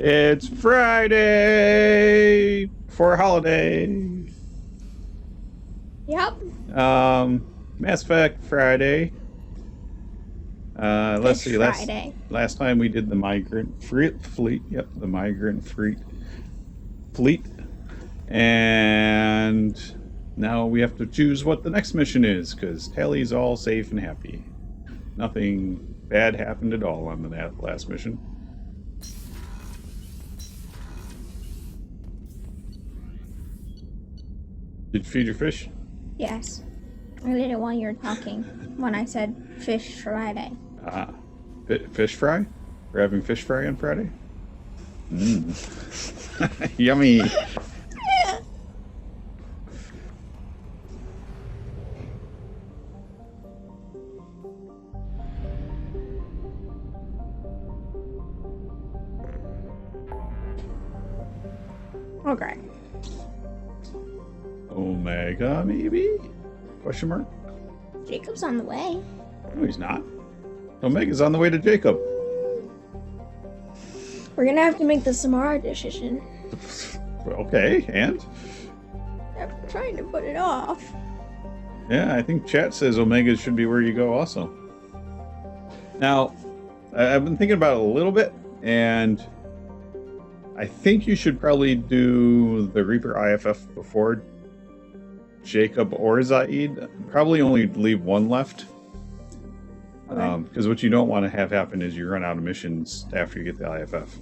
It's Friday for a holiday. Yep. Mass Effect Friday. Let's see. Friday. Last time we did the migrant fleet. Yep, the migrant fleet. And now we have to choose what the next mission is because Tally's all safe and happy. Nothing bad happened at all on that last mission. Did you feed your fish? Yes. I did it while you were talking when I said fish Friday. Fish fry? We're having fish fry on Friday? Yummy. Okay. Omega, maybe? Question mark? Jacob's on the way. No, he's not. Omega's on the way to Jacob. We're gonna have to make the Samara decision. Okay, and? I'm trying to put it off. Yeah, I think chat says Omega should be where you go also. Now, I've been thinking about it a little bit, and I think you should probably do the Reaper IFF before Jacob or Zaid. Probably only leave one left. Okay. Because what you don't want to have happen is you run out of missions after you get the IFF.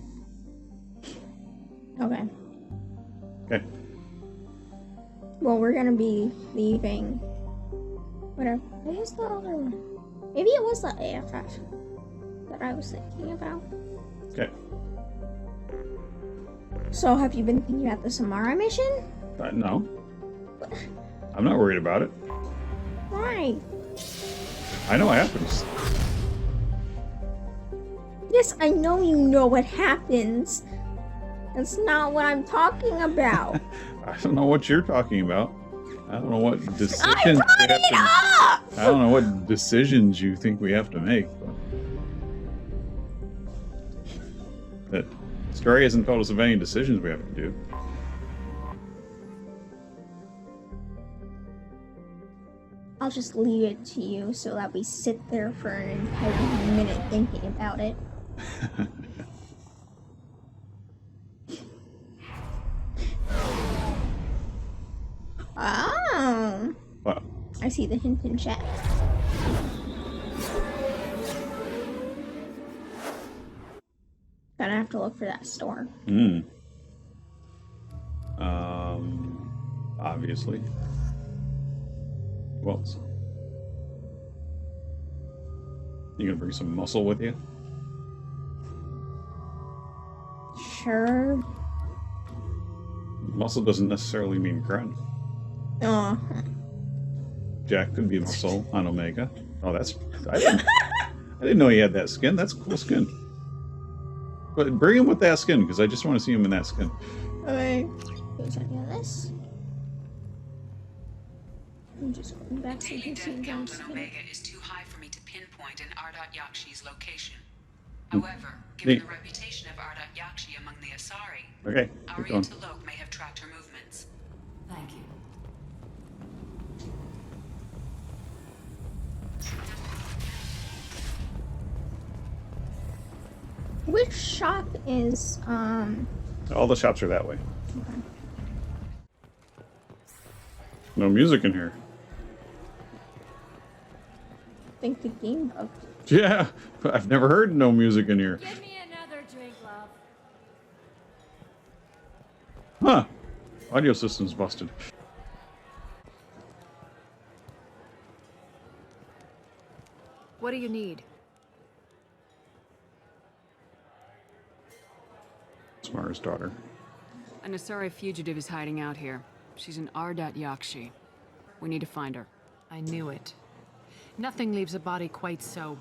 Okay. Okay. Well, we're gonna be leaving. Whatever. What was the other one? Maybe it was the AFF that I was thinking about. Okay. So, have you been thinking about the Samara mission? No. I'm not worried about it. Why? I know what happens. Yes, I know you know what happens. That's not what I'm talking about. I don't know what you're talking about. I don't know what decisions I brought it up! I don't know what decisions you think we have to make. But the story hasn't told us of any decisions we have to do. I'll just leave it to you so that we sit there for an entire minute thinking about it. Oh. What? I see the hint in chat. Gonna have to look for that store. Obviously. Who else? You gonna bring some muscle with you? Sure. Muscle doesn't necessarily mean grunt. Oh. Jack could be muscle on Omega. Oh, that's... I didn't know he had that skin. That's a cool skin. But bring him with that skin, because I just want to see him in that skin. Okay. Who's any of this? I'm just going back to Daily the death count on Omega is too high for me to pinpoint an Ardat Yakshi's location. However, given the reputation of Ardat Yakshi among the Asari, Okay, keep Arya going. Talok may have tracked her movements. Thank you. Which shop is, All the shops are that way. Okay. No music in here. I think the game bugged. Yeah, I've never heard no music in here. Give me another drink, love. Huh. Audio system's busted. What do you need? Smara's daughter. An Asari fugitive is hiding out here. She's an Ardat Yakshi. We need to find her. I knew it. Nothing leaves a body quite so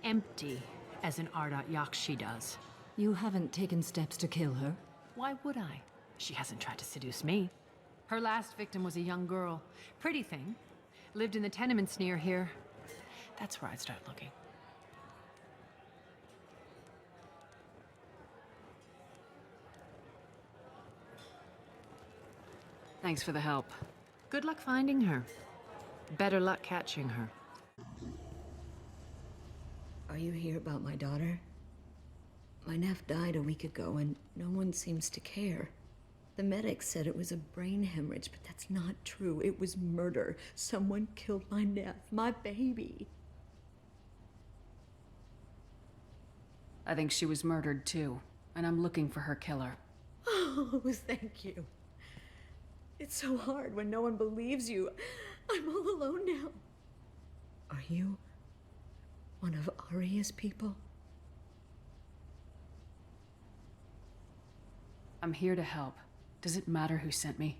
empty as an Ardat Yakshi does. You haven't taken steps to kill her? Why would I? She hasn't tried to seduce me. Her last victim was a young girl. Pretty thing. Lived in the tenements near here. That's where I'd start looking. Thanks for the help. Good luck finding her. Better luck catching her. Are you here about my daughter? My nephew died a week ago and no one seems to care. The medics said it was a brain hemorrhage, but that's not true. It was murder. Someone killed my nephew, my baby. I think she was murdered too, and I'm looking for her killer. Oh, thank you. It's so hard when no one believes you. I'm all alone now. Are you one of Aria's people? I'm here to help. Does it matter who sent me?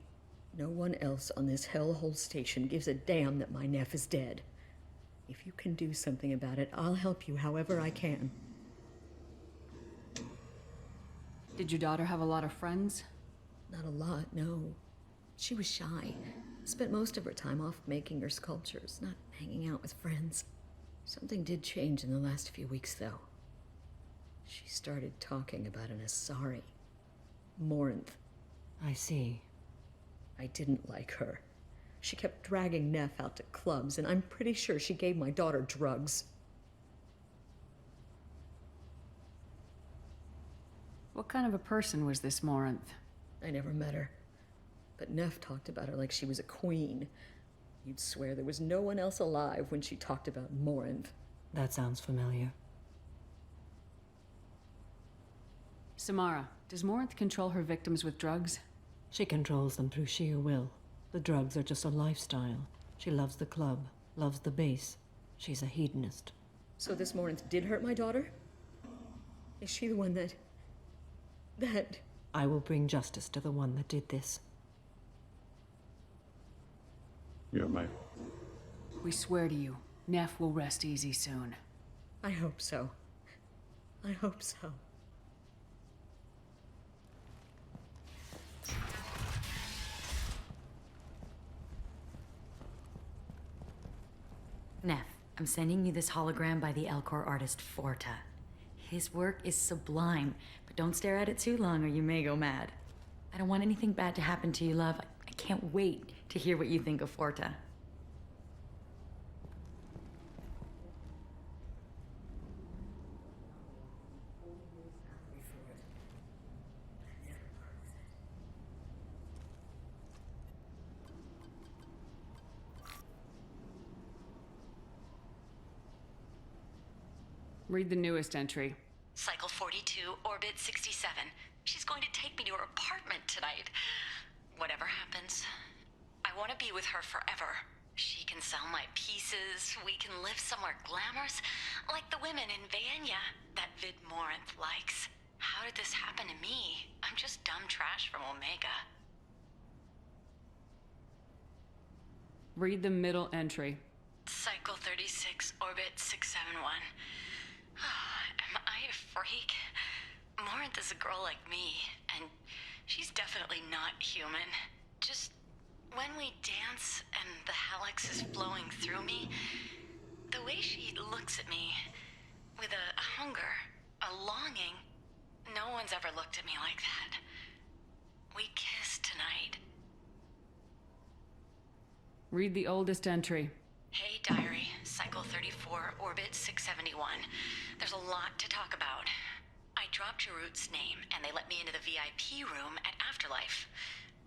No one else on this hellhole station gives a damn that my nephew is dead. If you can do something about it, I'll help you however I can. Did your daughter have a lot of friends? Not a lot, no. She was shy. Spent most of her time off making her sculptures, not hanging out with friends. Something did change in the last few weeks, though. She started talking about an Asari. Morinth. I see. I didn't like her. She kept dragging Neff out to clubs, and I'm pretty sure she gave my daughter drugs. What kind of a person was this Morinth? I never met her. But Neff talked about her like she was a queen. You'd swear there was no one else alive when she talked about Morinth. That sounds familiar. Samara, does Morinth control her victims with drugs? She controls them through sheer will. The drugs are just a lifestyle. She loves the club, loves the base. She's a hedonist. So this Morinth did hurt my daughter? Is she the one that... I will bring justice to the one that did this. You're my... We swear to you, Neff will rest easy soon. I hope so. I hope so. Neff, I'm sending you this hologram by the Elcor artist Forta. His work is sublime, but don't stare at it too long or you may go mad. I don't want anything bad to happen to you, love. I can't wait to hear what you think of Forta. Read the newest entry. Cycle 42, orbit 67. She's going to take me to her apartment tonight. Whatever happens, I want to be with her forever. She can sell my pieces. We can live somewhere glamorous, like the women in Vanya that Vid Morinth likes. How did this happen to me? I'm just dumb trash from Omega. Read the middle entry. Cycle 36, orbit 671. Am I a freak? Morinth is a girl like me, and she's definitely not human. Just when we dance and the Hallex is flowing through me, the way she looks at me with a hunger, a longing, no one's ever looked at me like that. We kissed tonight. Read the oldest entry. Hey, diary. Cycle 34, orbit 671. There's a lot to talk about. I dropped Jarut's name, and they let me into the VIP room at Afterlife.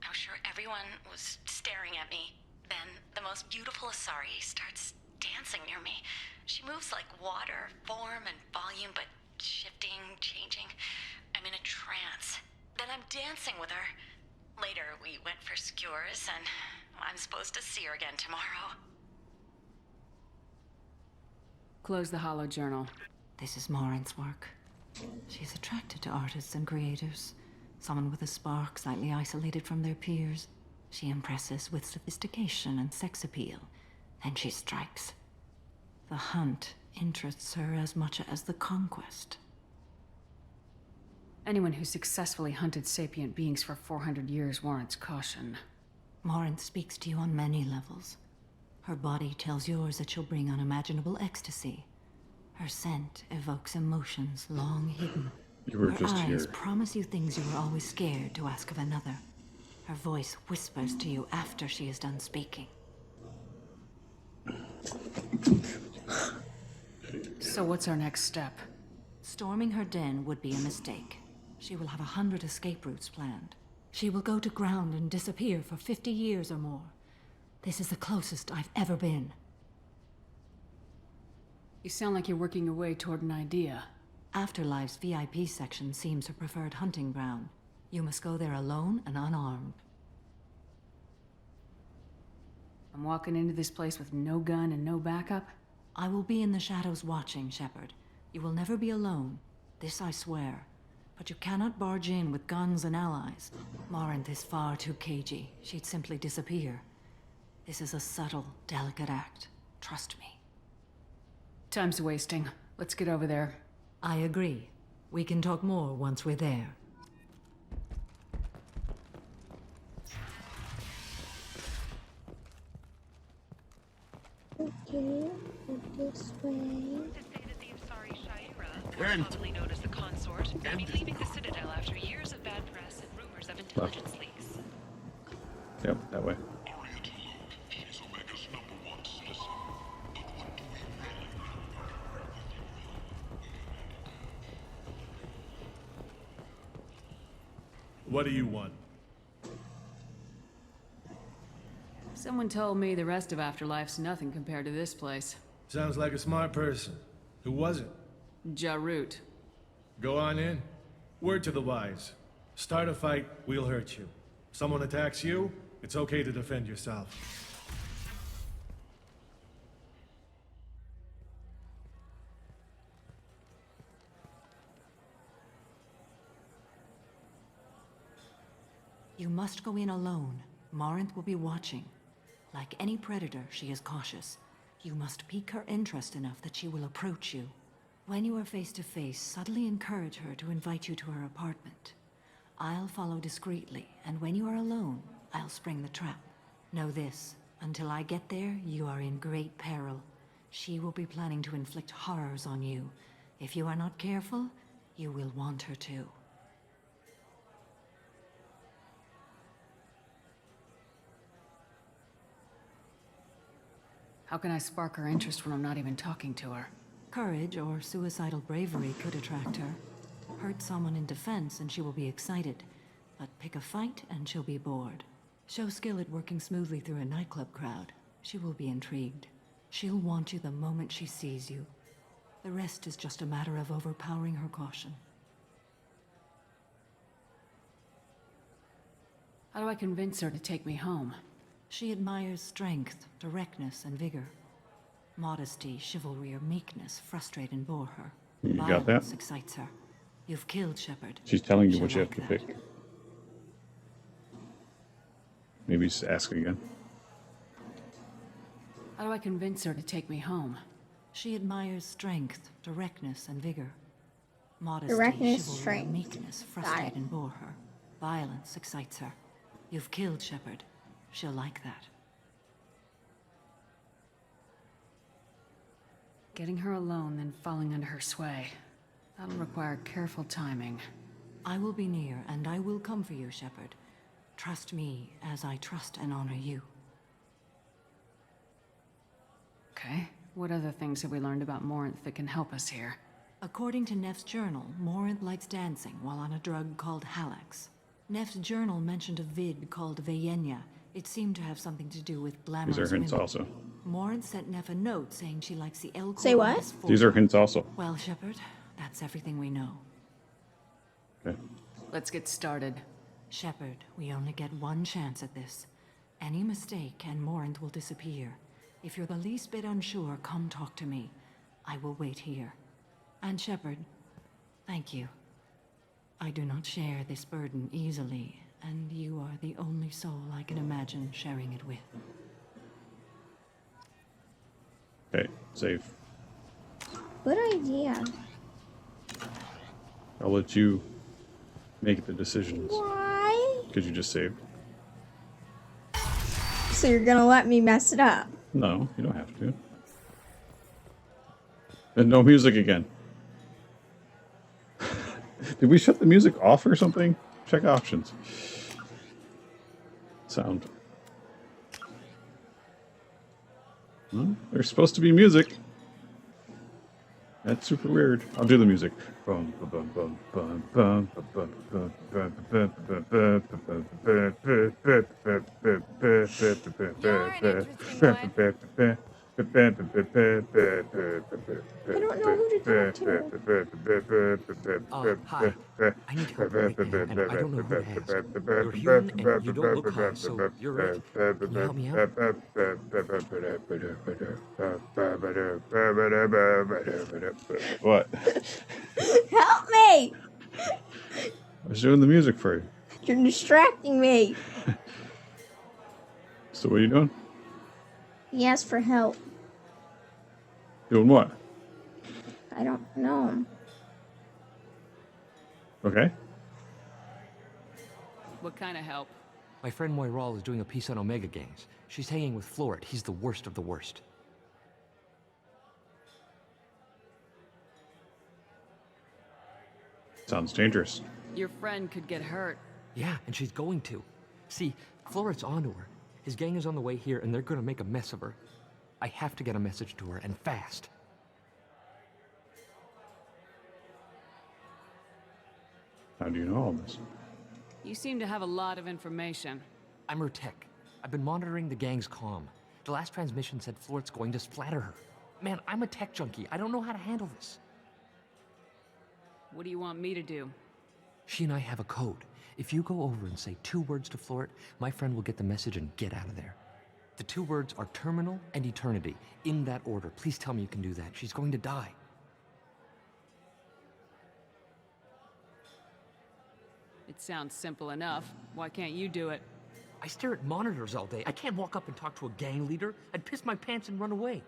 I was sure everyone was staring at me. Then, the most beautiful Asari starts dancing near me. She moves like water, form and volume, but shifting, changing. I'm in a trance. Then I'm dancing with her. Later, we went for skewers, and I'm supposed to see her again tomorrow. Close the hollow journal. This is Morinth's work. She's attracted to artists and creators. Someone with a spark, slightly isolated from their peers. She impresses with sophistication and sex appeal. Then she strikes. The hunt interests her as much as the conquest. Anyone who successfully hunted sapient beings for 400 years warrants caution. Morinth speaks to you on many levels. Her body tells yours that she'll bring unimaginable ecstasy. Her scent evokes emotions long hidden. You were Her just eyes here. promise you things you were always scared to ask of another. Her voice whispers to you after she is done speaking. So what's our next step? Storming her den would be a mistake. She will have 100 escape routes planned. She will go to ground and disappear for 50 years or more. This is the closest I've ever been. You sound like you're working your way toward an idea. Afterlife's VIP section seems her preferred hunting ground. You must go there alone and unarmed. I'm walking into this place with no gun and no backup? I will be in the shadows watching, Shepard. You will never be alone. This I swear. But you cannot barge in with guns and allies. Morinth is far too cagey. She'd simply disappear. This is a subtle, delicate act. Trust me. Time's wasting. Let's get over there. I agree. We can talk more once we're there. Okay, go this way. Formerly known as the Consort, will be leaving the Citadel after years of bad press and rumors of intelligence leaks. Yep, that way. What do you want? Someone told me the rest of Afterlife's nothing compared to this place. Sounds like a smart person. Who was it? Jarut. Go on in. Word to the wise. Start a fight, we'll hurt you. Someone attacks you, it's okay to defend yourself. You must go in alone. Morinth will be watching. Like any predator, she is cautious. You must pique her interest enough that she will approach you. When you are face to face, subtly encourage her to invite you to her apartment. I'll follow discreetly, and when you are alone, I'll spring the trap. Know this, until I get there, you are in great peril. She will be planning to inflict horrors on you. If you are not careful, you will want her to. How can I spark her interest when I'm not even talking to her? Courage or suicidal bravery could attract her. Hurt someone in defense and she will be excited. But pick a fight and she'll be bored. Show skill at working smoothly through a nightclub crowd. She will be intrigued. She'll want you the moment she sees you. The rest is just a matter of overpowering her caution. How do I convince her to take me home? She admires strength, directness, and vigor. Modesty, chivalry, or meekness frustrate and bore her. You got Violence that? excites her. You've killed Shepard. She's telling you She'll what you have like to that. pick. Maybe just ask again. How do I convince her to take me home? She admires strength, directness, and vigor. Modesty, Directness, chivalry, strength. and meekness Got frustrate it. and bore her. Violence excites her. You've killed Shepard. She'll like that. Getting her alone, then falling under her sway. That'll require careful timing. I will be near, and I will come for you, Shepard. Trust me as I trust and honor you. Okay. What other things have we learned about Morinth that can help us here? According to Neff's journal, Morinth likes dancing while on a drug called Halax. Neff's journal mentioned a vid called Veyenya. It seemed to have something to do with glamorous These are hints women. also. Morinth sent Neff a note saying she likes the El Say what? These are hints also. Well, Shepard, that's everything we know. Okay. Let's get started. Shepard, we only get one chance at this. Any mistake and Morinth will disappear. If you're the least bit unsure, come talk to me. I will wait here. And Shepard, thank you. I do not share this burden easily, and you are the only soul I can imagine sharing it with. Okay, save. Good idea. I'll let you make the decisions. Why? Because you just saved. So you're gonna let me mess it up? No, you don't have to. And no music again. Did we shut the music off or something? Check options. sound? Well, there's supposed to be music. That's super weird. I'll do the music. I don't know who to talk to. Hi. I need help right now, and I don't know who to ask. You're human, and you don't look high, so you're it. Can you help me out? What? Help me! I was doing the music for you. You're distracting me. So what are you doing? He asked for help. Doing what? I don't know. Okay. What kind of help? My friend Moiral is doing a piece on Omega gangs. She's hanging with Floret. He's the worst of the worst. Sounds dangerous. Your friend could get hurt. Yeah, and she's going to. See, Floret's onto her. His gang is on the way here, and they're gonna make a mess of her. I have to get a message to her, and fast. How do you know all this? You seem to have a lot of information. I'm her tech. I've been monitoring the gang's comm. The last transmission said Floret's going to splatter her. Man, I'm a tech junkie. I don't know how to handle this. What do you want me to do? She and I have a code. If you go over and say 2 words to Floret, my friend will get the message and get out of there. The 2 words are terminal and eternity, in that order. Please tell me you can do that. She's going to die. It sounds simple enough. Why can't you do it? I stare at monitors all day. I can't walk up and talk to a gang leader. I'd piss my pants and run away.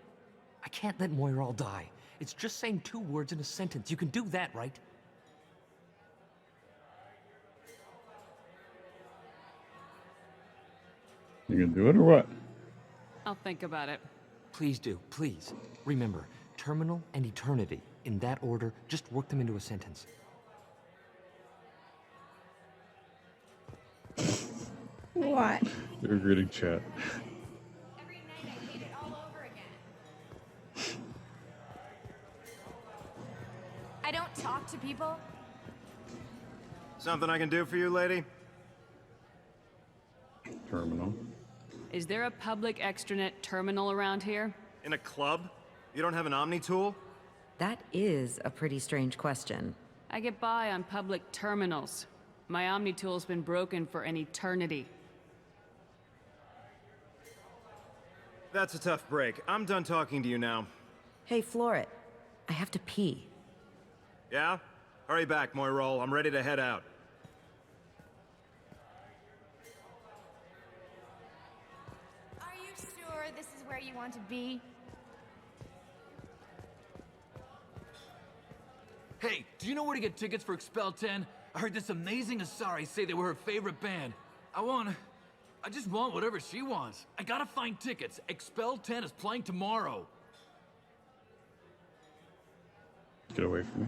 I can't let Moiral die. It's just saying 2 words in a sentence. You can do that, right? You gonna do it or what? I'll think about it. Please do, please. Remember, terminal and eternity. In that order, just work them into a sentence. What? You're greeting chat. Every night I hate it all over again. I don't talk to people. Something I can do for you, lady? Terminal. Is there a public extranet terminal around here? In a club? You don't have an Omni tool? That is a pretty strange question. I get by on public terminals. My Omni tool's been broken for an eternity. That's a tough break. I'm done talking to you now. Hey, Floret. I have to pee. Yeah? Hurry back, Moiral. I'm ready to head out. Are you sure this is where you want to be? Hey, do you know where to get tickets for Expel 10? I heard this amazing Asari say they were her favorite band. I just want whatever she wants. I gotta find tickets. Expel 10 is playing tomorrow. Get away from me.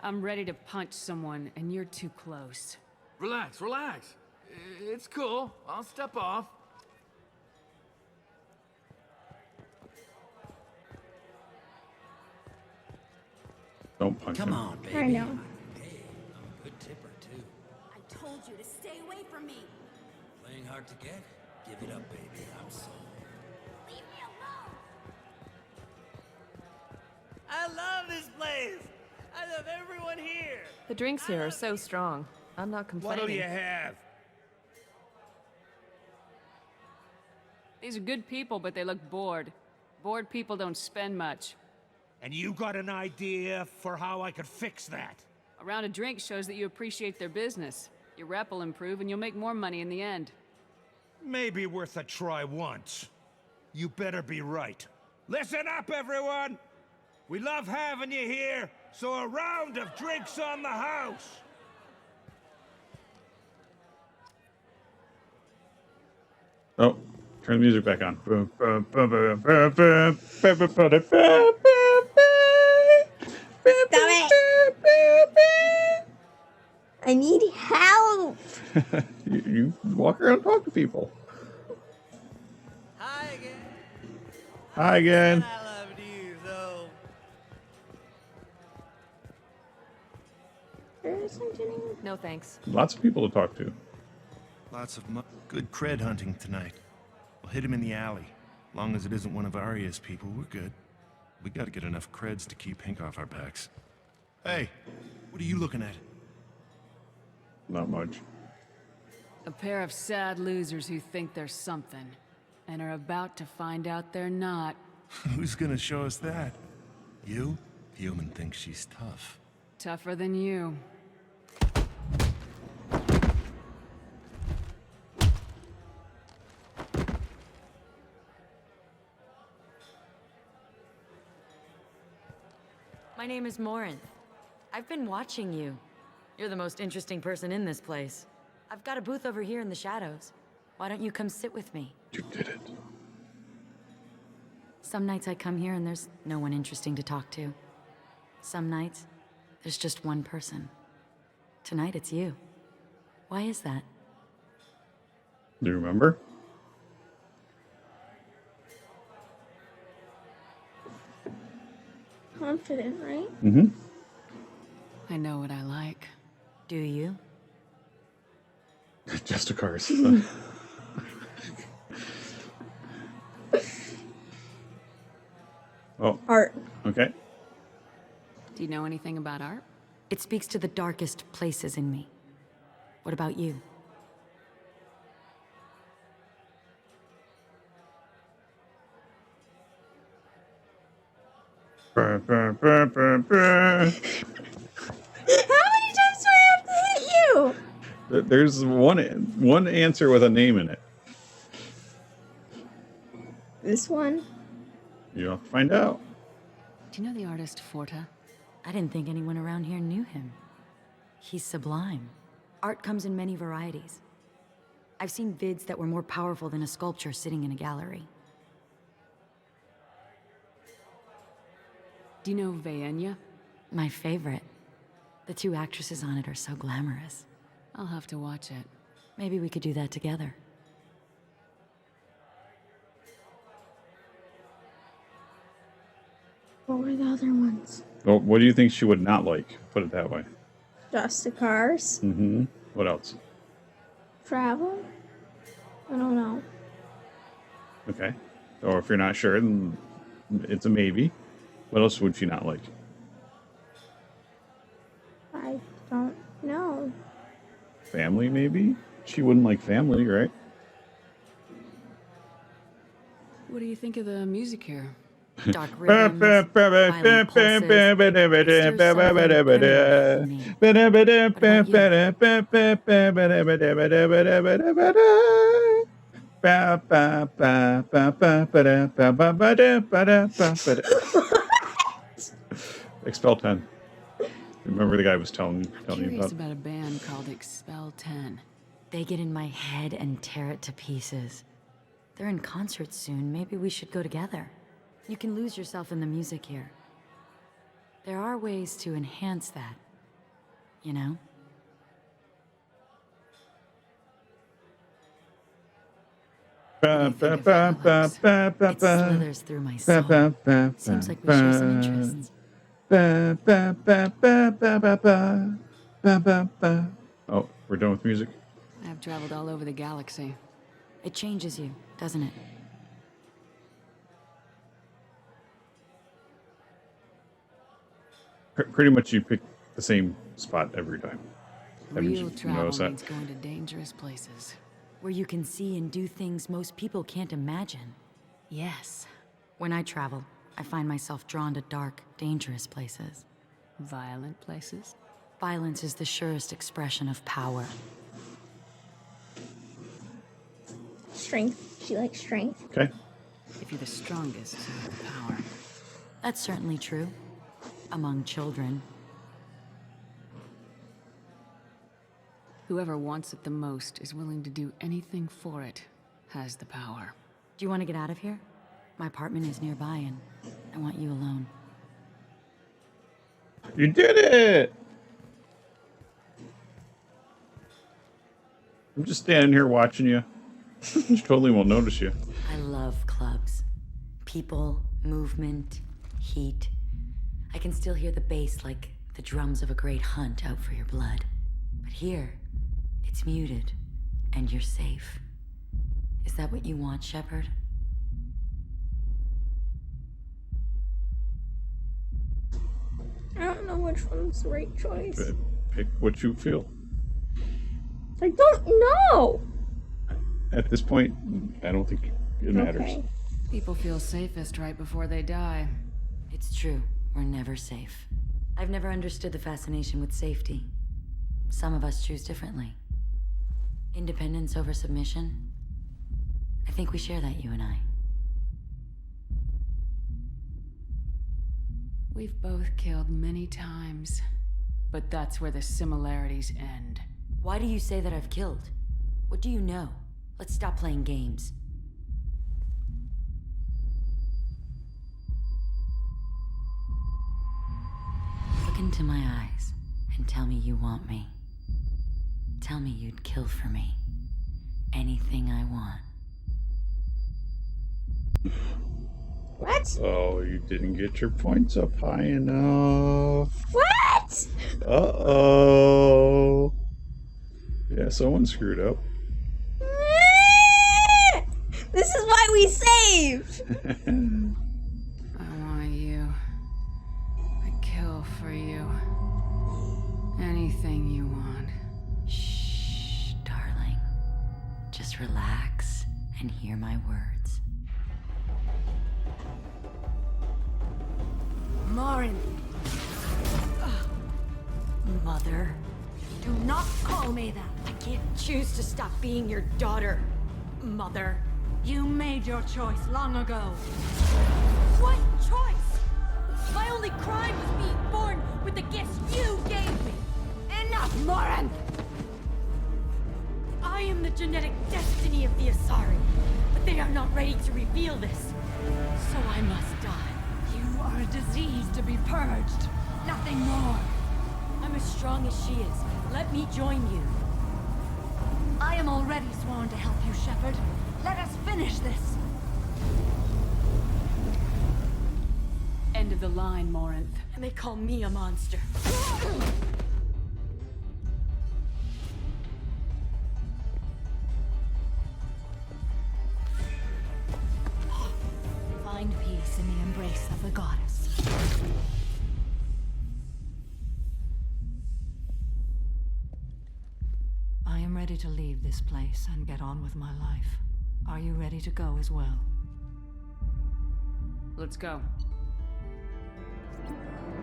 I'm ready to punch someone, and you're too close. Relax, relax. It's cool. I'll step off. Don't punch him. Come on, baby. I know. Hey, I'm a good tipper, too. I told you to stay away from me. Playing hard to get? Give it up, baby. I'm sold. Leave me alone. I love this place. I love everyone here. The drinks here are so strong. I'm not complaining. What'll you have? These are good people, but they look bored. Bored people don't spend much. And you got an idea for how I could fix that? A round of drinks shows that you appreciate their business. Your rep will improve, and you'll make more money in the end. Maybe worth a try once. You better be right. Listen up, everyone! We love having you here, so a round of drinks on the house! Oh, turn the music back on. Stop it! I need help! You walk around and talk to people. Hi again. Hi again. I loved you, though. There isn't any. No thanks. Lots of people to talk to. Lots of good cred hunting tonight. We'll hit him in the alley. Long as it isn't one of Arya's people, we're good. We gotta get enough creds to keep Hank off our backs. Hey, what are you looking at? Not much. A pair of sad losers who think they're something, and are about to find out they're not. Who's gonna show us that? You? Human thinks she's tough. Tougher than you. My name is Morinth. I've been watching you. You're the most interesting person in this place. I've got a booth over here in the shadows. Why don't you come sit with me? You did it. Some nights I come here and there's no one interesting to talk to. Some nights, there's just one person. Tonight it's you. Why is that? Do you remember? Confident, right? Mm-hmm. I know what I like. Do you? Just a cars. Oh. Art. Okay. Do you know anything about art? It speaks to the darkest places in me. What about you? How many times do I have to hit you? There's one answer with a name in it. This one? You'll have to find out. Do you know the artist Forta? I didn't think anyone around here knew him. He's sublime. Art comes in many varieties. I've seen vids that were more powerful than a sculpture sitting in a gallery. Do you know Vaenya? My favorite. The two actresses on it are so glamorous. I'll have to watch it. Maybe we could do that together. What were the other ones? Well, what do you think she would not like? Put it that way. Just the cars? Mm-hmm. What else? Travel? I don't know. Okay. Or if you're not sure, then it's a maybe. What else would she not like? I don't know. Family, maybe? She wouldn't like family, right? What do you think of the music here? Dark rhythms, violent pulses. It stirs Expel 10. Remember the guy was telling you Curious about? about a band called Expel 10. They get in my head and tear it to pieces. They're in concert soon. Maybe we should go together. You can lose yourself in the music here. There are ways to enhance that, you know? It slithers through my soul. Seems like we share some interests. Oh, we're done with music? I've traveled all over the galaxy. It changes you, doesn't it? Pretty much you pick the same spot every time. Haven't Real you travel noticed that? means going to dangerous places. Where you can see and do things most people can't imagine. Yes. When I travel, I find myself drawn to dark, dangerous places. Violent places? Violence is the surest expression of power. Strength. She likes strength. Okay. If you're the strongest, you have the power. That's certainly true. Among children. Whoever wants it the most is willing to do anything for it, has the power. Do you want to get out of here? My apartment is nearby and I want you alone. You did it! I'm just standing here watching you. She totally won't notice you. I love clubs. People, movement, heat. I can still hear the bass like the drums of a great hunt out for your blood. But here, it's muted, and you're safe. Is that what you want, Shepard? I don't know which one's the right choice. Pick what you feel. I don't know! At this point, I don't think it matters. Okay. People feel safest right before they die. It's true. We're never safe. I've never understood the fascination with safety. Some of us choose differently. Independence over submission. I think we share that, you and I. We've both killed many times, but that's where the similarities end. Why do you say that I've killed? What do you know? Let's stop playing games. Look into my eyes and tell me you want me. Tell me you'd kill for me. Anything I want. What? Oh, you didn't get your points up high enough. What? Uh-oh. Yeah, someone screwed up. This is why we saved! I want you. I'd kill for you. Anything you want. Shh, darling. Just relax and hear my words. Morinth. Mother. Do not call me that. I can't choose to stop being your daughter, Mother. You made your choice long ago. What choice? My only crime was being born with the gifts you gave me. Enough, Morinth! I am the genetic destiny of the Asari, but they are not ready to reveal this. So I must die. You are a disease to be purged. Nothing more. I'm as strong as she is. Let me join you. I am already sworn to help you, Shepard. Let us finish this. End of the line, Morinth. And they call me a monster. Find peace in the embrace of the goddess. I am ready to leave this place and get on with my life. Are you ready to go as well? Let's go.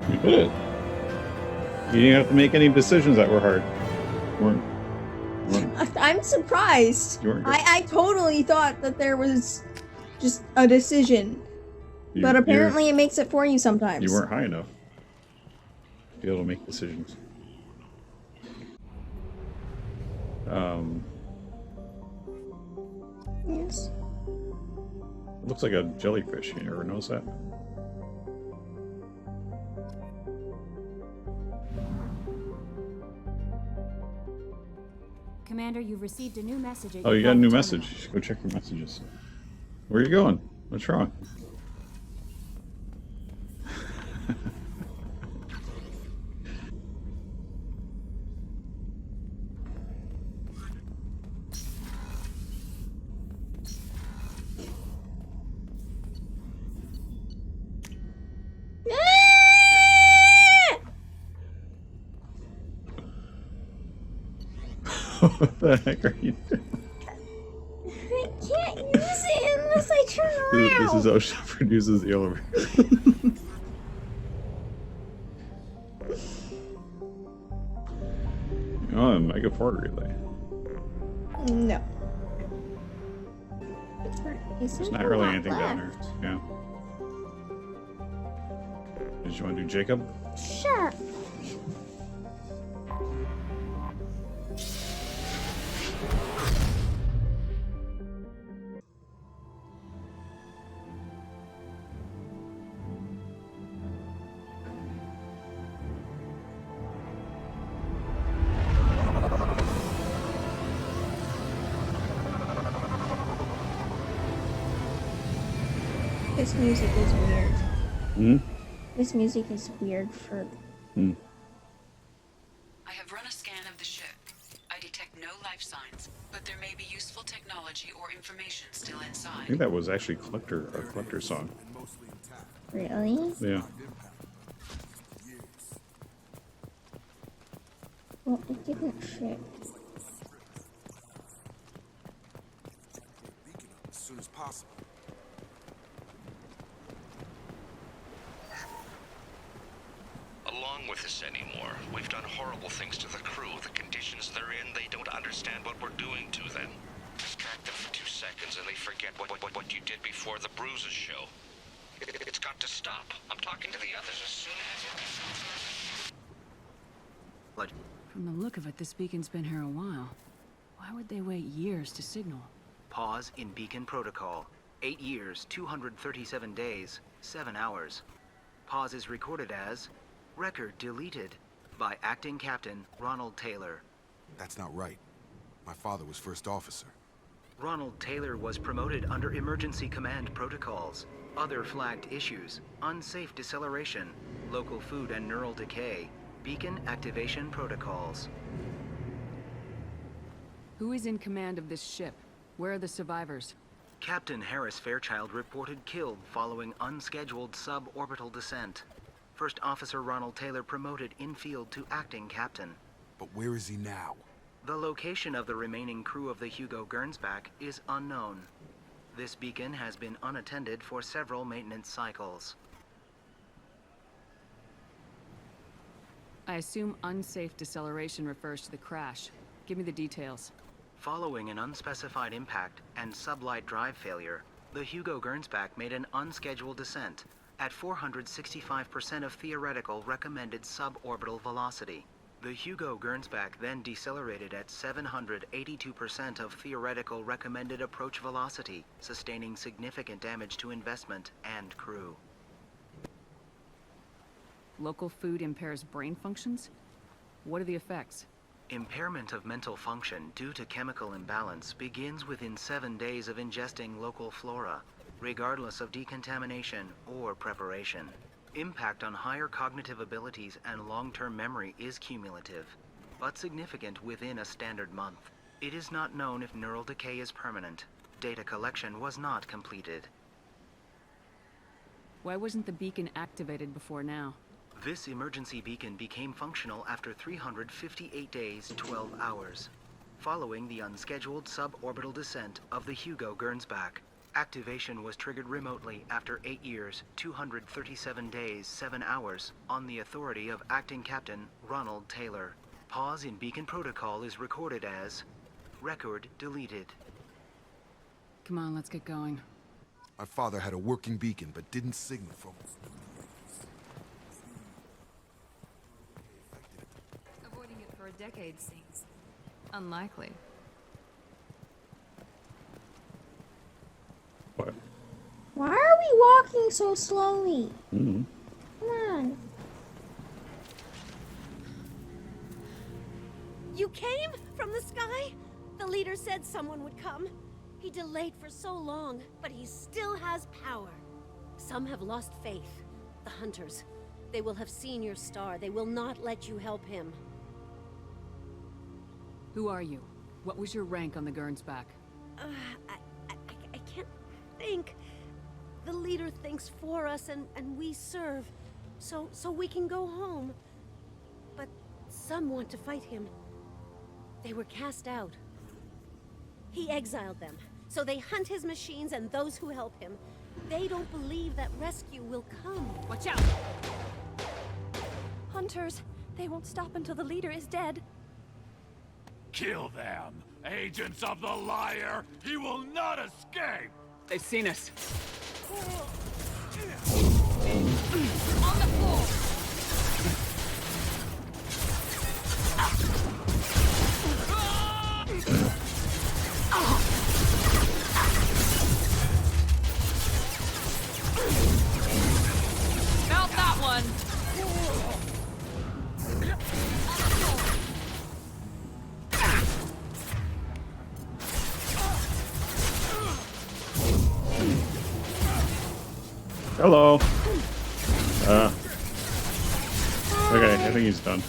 You did it. You didn't have to make any decisions that were hard. I'm surprised. You weren't good. I totally thought that there was just a decision. But apparently it makes it for you sometimes. You weren't high enough to be able to make decisions. Yes. It looks like a jellyfish. You ever notice that? Commander, you've received a new message. Oh, you got a new message. You should go check your messages. Where are you going? What's wrong? What the heck are you doing? I can't use it unless I turn around. This is how Shepard uses the elevator. Oh, a mega port relay. No. There's not really anything down there. Yeah. Did you want to do Jacob? Sure. This music is weird. Hmm? This music is weird for... Hmm. I have run a scan of the ship. I detect no life signs, but there may be useful technology or information still I inside. think that was actually a collector song. Really? Yeah. Well, it didn't ship. As soon as possible. Along with this anymore. We've done horrible things to the crew. The conditions they're in, they don't understand what we're doing to them. Distract them for 2 seconds and they forget what you did before the bruises show. It's got to stop. I'm talking to the others as soon as... From the look of it, this beacon's been here a while. Why would they wait years to signal? Pause in beacon protocol. 8 years, 237 days, 7 hours. Pause is recorded as record deleted by acting captain Ronald Taylor. That's not right. My father was first officer. Ronald Taylor was promoted under emergency command protocols. Other flagged issues: unsafe deceleration, local food and neural decay, beacon activation protocols. Who is in command of this ship? Where are the survivors? Captain Harris Fairchild reported killed following unscheduled suborbital descent. First Officer Ronald Taylor promoted in-field to acting captain. But where is he now? The location of the remaining crew of the Hugo Gernsback is unknown. This beacon has been unattended for several maintenance cycles. I assume unsafe deceleration refers to the crash. Give me the details. Following an unspecified impact and sublight drive failure, the Hugo Gernsback made an unscheduled descent at 465% of theoretical recommended suborbital velocity. The Hugo Gernsback then decelerated at 782% of theoretical recommended approach velocity, sustaining significant damage to investment and crew. Local food impairs brain functions? What are the effects? Impairment of mental function due to chemical imbalance begins within 7 days of ingesting local flora, regardless of decontamination or preparation. Impact on higher cognitive abilities and long-term memory is cumulative, but significant within a standard month. It is not known if neural decay is permanent. Data collection was not completed. Why wasn't the beacon activated before now? This emergency beacon became functional after 358 days, 12 hours, following the unscheduled suborbital descent of the Hugo Gernsback. Activation was triggered remotely after 8 years, 237 days, 7 hours, on the authority of Acting Captain Ronald Taylor. Pause in beacon protocol is recorded as record deleted. Come on, let's get going. My father had a working beacon, but didn't signal from... Avoiding it for a decade seems unlikely. What? Why are we walking so slowly? Mm-hmm. Come on. You came from the sky? The leader said someone would come. He delayed for so long, but he still has power. Some have lost faith. The hunters. They will have seen your star. They will not let you help him. Who are you? What was your rank on the Gernsback? I can't think. The leader thinks for us and we serve. So we can go home. But some want to fight him. They were cast out. He exiled them. So they hunt his machines and those who help him. They don't believe that rescue will come. Watch out! Hunters, they won't stop until the leader is dead. Kill them! Agents of the liar! He will not escape! They've seen us. On the floor! Felt that one! Hello. Okay, I think he's done.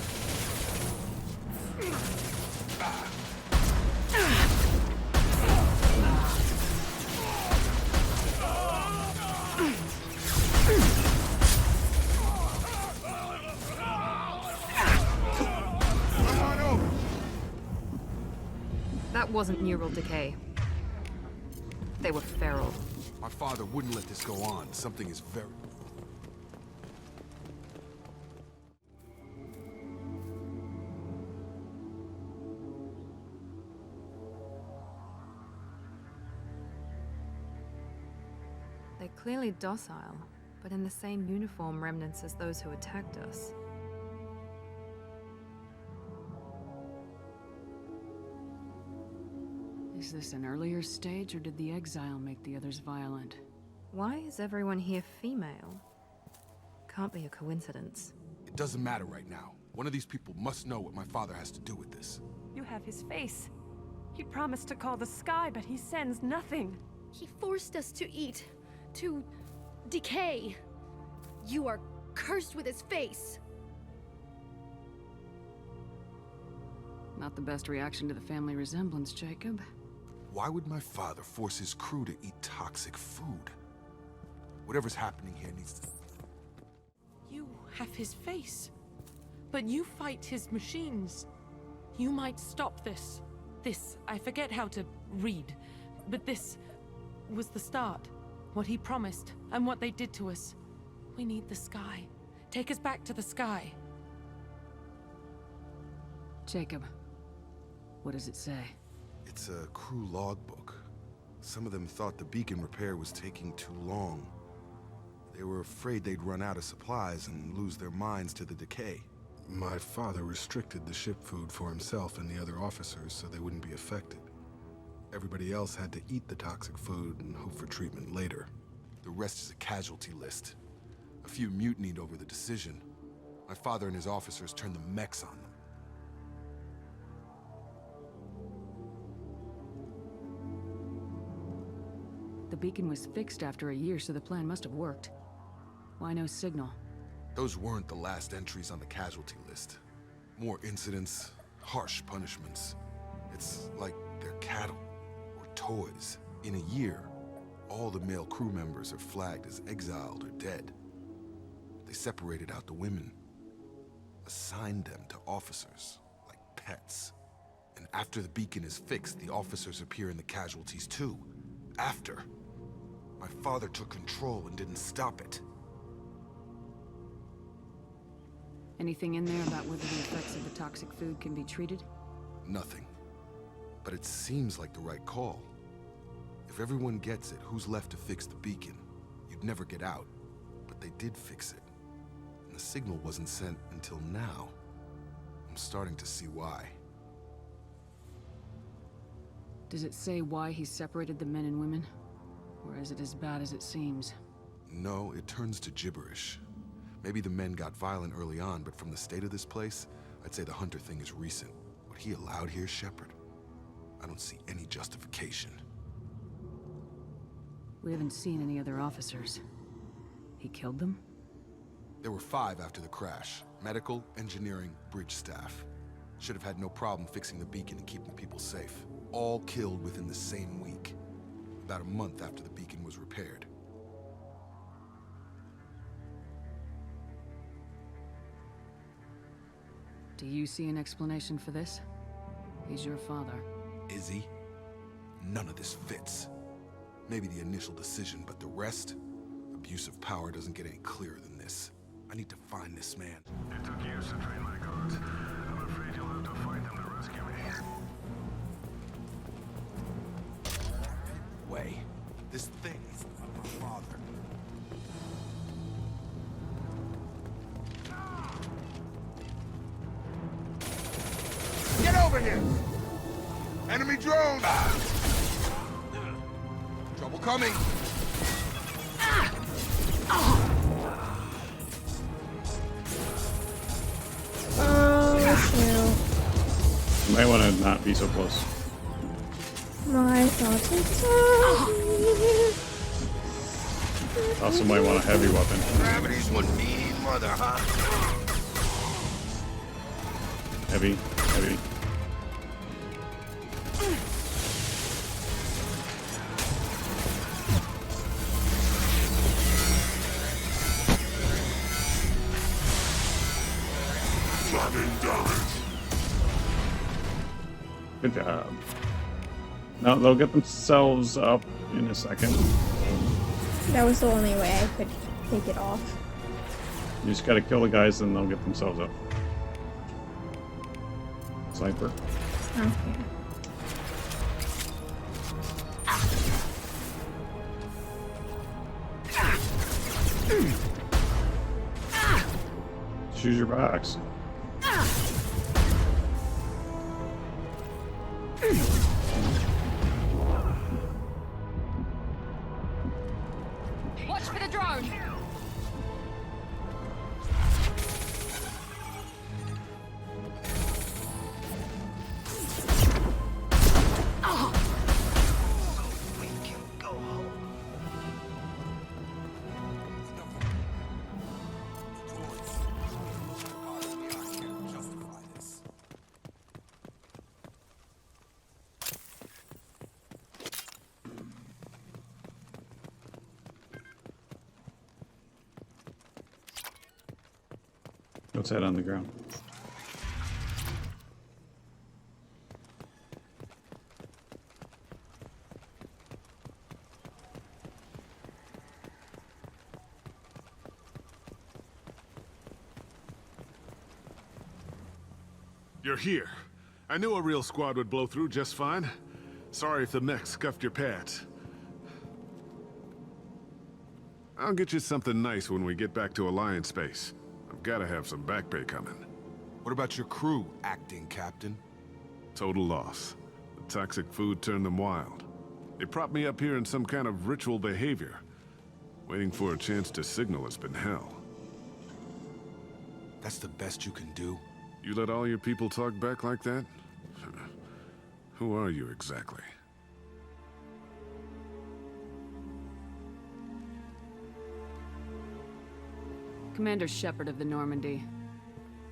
That wasn't neural decay. They were feral. My father wouldn't let this go on. Something is very... They're clearly docile, but in the same uniform remnants as those who attacked us. Is this an earlier stage, or did the exile make the others violent? Why is everyone here female? Can't be a coincidence. It doesn't matter right now. One of these people must know what my father has to do with this. You have his face. He promised to call the sky, but he sends nothing. He forced us to eat, to decay. You are cursed with his face. Not the best reaction to the family resemblance, Jacob. Why would my father force his crew to eat toxic food? Whatever's happening here needs to... You have his face, but you fight his machines. You might stop this. This, I forget how to read, but this was the start. What he promised, and what they did to us. We need the sky. Take us back to the sky. Jacob, what does it say? It's a crew logbook. Some of them thought the beacon repair was taking too long. They were afraid they'd run out of supplies and lose their minds to the decay. My father restricted the ship food for himself and the other officers so they wouldn't be affected. Everybody else had to eat the toxic food and hope for treatment later. The rest is a casualty list. A few mutinied over the decision. My father and his officers turned the mechs on them. The beacon was fixed after a year, so the plan must have worked. Why no signal? Those weren't the last entries on the casualty list. More incidents, harsh punishments. It's like they're cattle or toys. In a year, all the male crew members are flagged as exiled or dead. They separated out the women, assigned them to officers, like pets. And after the beacon is fixed, the officers appear in the casualties too. After. My father took control and didn't stop it. Anything in there about whether the effects of the toxic food can be treated? Nothing. But it seems like the right call. If everyone gets it, who's left to fix the beacon? You'd never get out. But they did fix it. And the signal wasn't sent until now. I'm starting to see why. Does it say why he separated the men and women? Or is it as bad as it seems? No, it turns to gibberish. Maybe the men got violent early on, but from the state of this place, I'd say the Hunter thing is recent. What he allowed here, Shepard, I don't see any justification. We haven't seen any other officers. He killed them? There were 5 after the crash. Medical, engineering, bridge staff. Should have had no problem fixing the beacon and keeping people safe. All killed within the same week. About a month after the beacon was repaired. Do you see an explanation for this? He's your father. Is he? None of this fits. Maybe the initial decision, but the rest? Abuse of power doesn't get any clearer than this. I need to find this man. It took years to train my guards. I'm afraid you'll have to fight them to rescue me. Way. This thing is my father. Get over here! Enemy drone! Trouble coming! Oh, shoot. You might want to not be so close. My thoughts are Also might want a heavy weapon. Gravity's one mean mother, huh? Heavy, heavy. Good job. No, they'll get themselves up in a second. That was the only way I could take it off. You just gotta kill the guys and they'll get themselves up. Sniper. Okay. Choose your box. Watch for the drone! What's that on the ground? You're here. I knew a real squad would blow through just fine. Sorry if the mech scuffed your pads. I'll get you something nice when we get back to Alliance space. I've gotta have some back pay coming. What about your crew, acting captain? Total loss. The toxic food turned them wild. They propped me up here in some kind of ritual behavior. Waiting for a chance to signal has been hell. That's the best you can do? You let all your people talk back like that? Who are you exactly? Commander Shepard of the Normandy.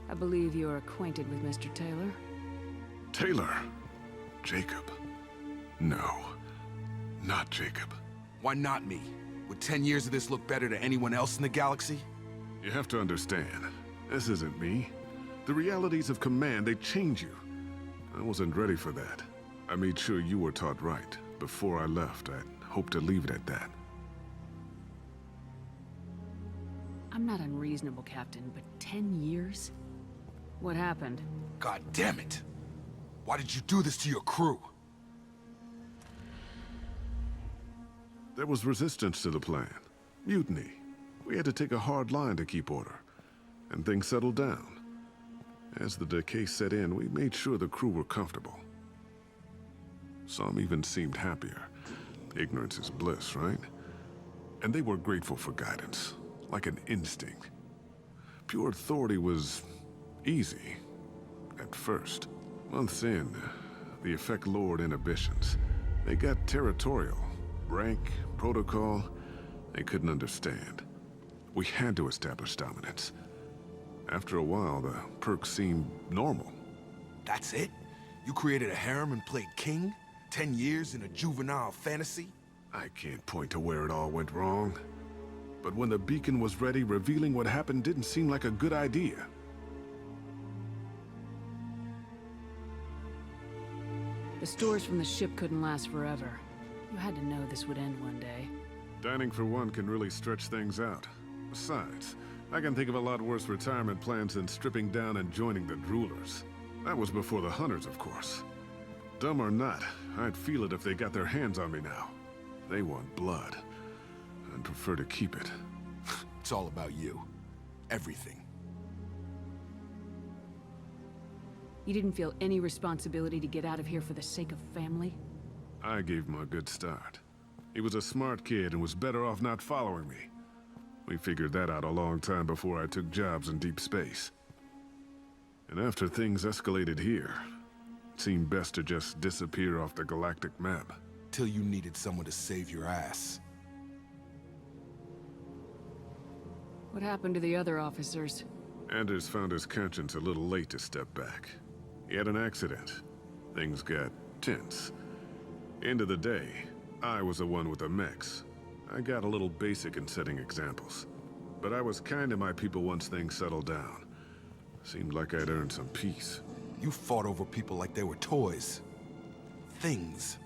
I believe you are acquainted with Mr. Taylor. Taylor? Jacob? No. Not Jacob. Why not me? Would 10 years of this look better to anyone else in the galaxy? You have to understand, this isn't me. The realities of command, they change you. I wasn't ready for that. I made sure you were taught right. Before I left, I'd hoped to leave it at that. I'm not unreasonable, Captain, but 10 years? What happened? God damn it! Why did you do this to your crew? There was resistance to the plan. Mutiny. We had to take a hard line to keep order. And things settled down. As the decay set in, we made sure the crew were comfortable. Some even seemed happier. Ignorance is bliss, right? And they were grateful for guidance. Like an instinct. Pure authority was easy. At first. Months in, the effect lowered inhibitions. They got territorial. Rank, protocol, they couldn't understand. We had to establish dominance. After a while, the perks seemed normal. That's it? You created a harem and played king? 10 years in a juvenile fantasy? I can't point to where it all went wrong. But when the beacon was ready, revealing what happened didn't seem like a good idea. The stores from the ship couldn't last forever. You had to know this would end one day. Dining for one can really stretch things out. Besides, I can think of a lot worse retirement plans than stripping down and joining the Droolers. That was before the Hunters, of course. Dumb or not, I'd feel it if they got their hands on me now. They want blood. I'd prefer to keep it. It's all about you. Everything. You didn't feel any responsibility to get out of here for the sake of family? I gave him a good start. He was a smart kid and was better off not following me. We figured that out a long time before I took jobs in deep space. And after things escalated here, it seemed best to just disappear off the galactic map. Till you needed someone to save your ass. What happened to the other officers? Anders found his conscience a little late to step back. He had an accident. Things got tense. End of the day, I was the one with the mechs. I got a little basic in setting examples. But I was kind to my people once things settled down. Seemed like I'd earned some peace. You fought over people like they were toys. Things.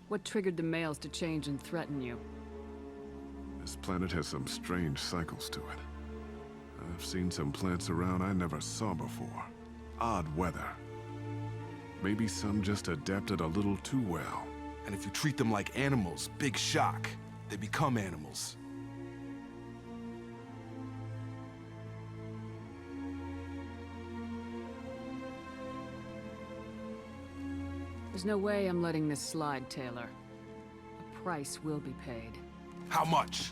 What triggered the males to change and threaten you? This planet has some strange cycles to it. I've seen some plants around I never saw before. Odd weather. Maybe some just adapted a little too well. And if you treat them like animals, big shock. They become animals. There's no way I'm letting this slide, Taylor. A price will be paid. How much?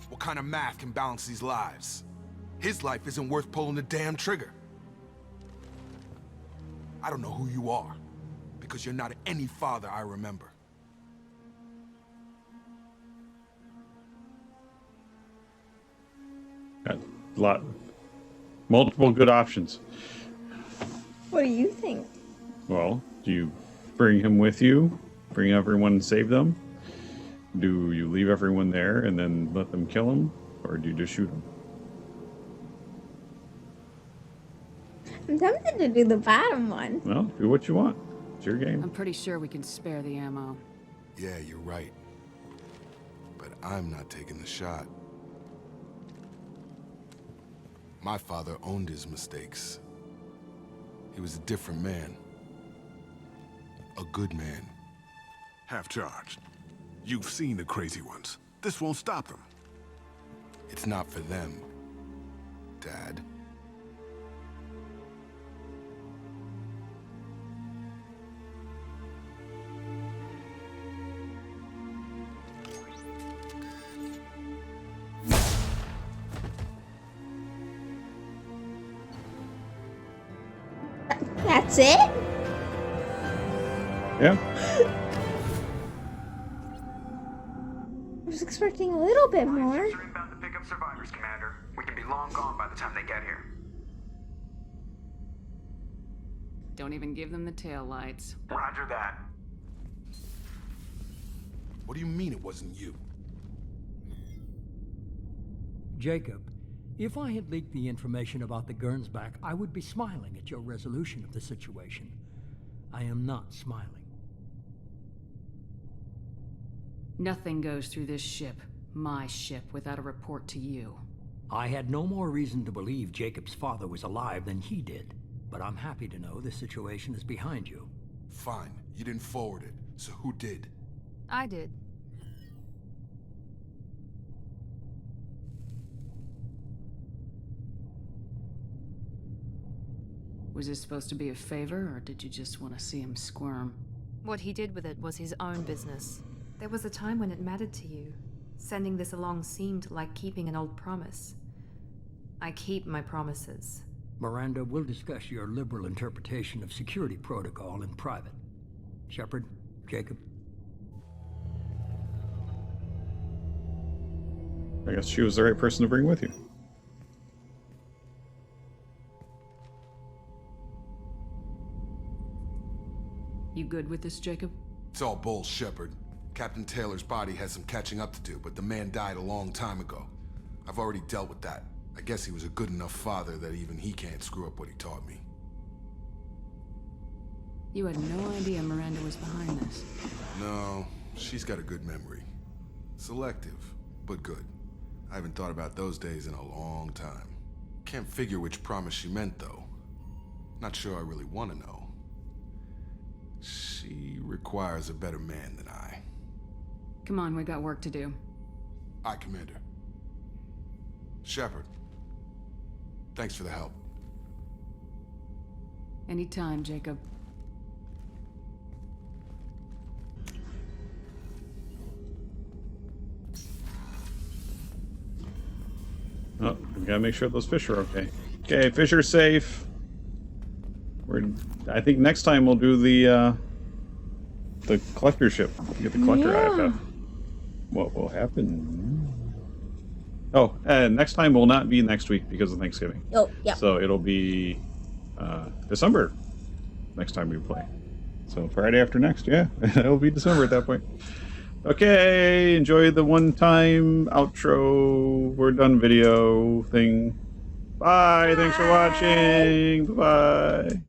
What kind of math can balance these lives? His life isn't worth pulling the damn trigger. I don't know who you are, because you're not any father I remember. Got a lot. Multiple good options. What do you think? Well, do you bring him with you? Bring everyone and save them? Do you leave everyone there and then let them kill him? Or do you just shoot him? I'm tempted to do the bottom one. Well, do what you want. It's your game. I'm pretty sure we can spare the ammo. Yeah, you're right. But I'm not taking the shot. My father owned his mistakes. He was a different man. A good man. Half-charged. You've seen the crazy ones. This won't stop them. It's not for them, Dad. That's it? Yeah. I was expecting a little bit more. Inbound to pick up survivors, Commander. We can be long gone by the time they get here. Don't even give them the tail lights. Roger that. What do you mean it wasn't you? Jacob, if I had leaked the information about the Gernsback, I would be smiling at your resolution of the situation. I am not smiling. Nothing goes through this ship, my ship, without a report to you. I had no more reason to believe Jacob's father was alive than he did, but I'm happy to know the situation is behind you. Fine, you didn't forward it, so who did? I did. Was this supposed to be a favor, or did you just want to see him squirm? What he did with it was his own business. There was a time when it mattered to you. Sending this along seemed like keeping an old promise. I keep my promises. Miranda, we'll discuss your liberal interpretation of security protocol in private. Shepard, Jacob. I guess she was the right person to bring with you. You good with this, Jacob? It's all bull, Shepard. Captain Taylor's body has some catching up to do, but the man died a long time ago. I've already dealt with that. I guess he was a good enough father that even he can't screw up what he taught me. You had no idea Miranda was behind this. No, she's got a good memory. Selective, but good. I haven't thought about those days in a long time. Can't figure which promise she meant, though. Not sure I really want to know. She requires a better man than I. Come on, we got work to do. Aye, Commander. Shepard. Thanks for the help. Anytime, Jacob. Oh, we gotta make sure those fish are okay. Okay, fish are safe. I think next time we'll do the collector ship. Get the collector IFF. what will happen? Oh, next time will not be next week because of Thanksgiving. Oh, yeah. So it'll be December next time we play. So Friday after next, yeah. It'll be December at that point. Okay, enjoy the one-time outro, we're done video thing. Bye. Thanks for watching. Bye-bye.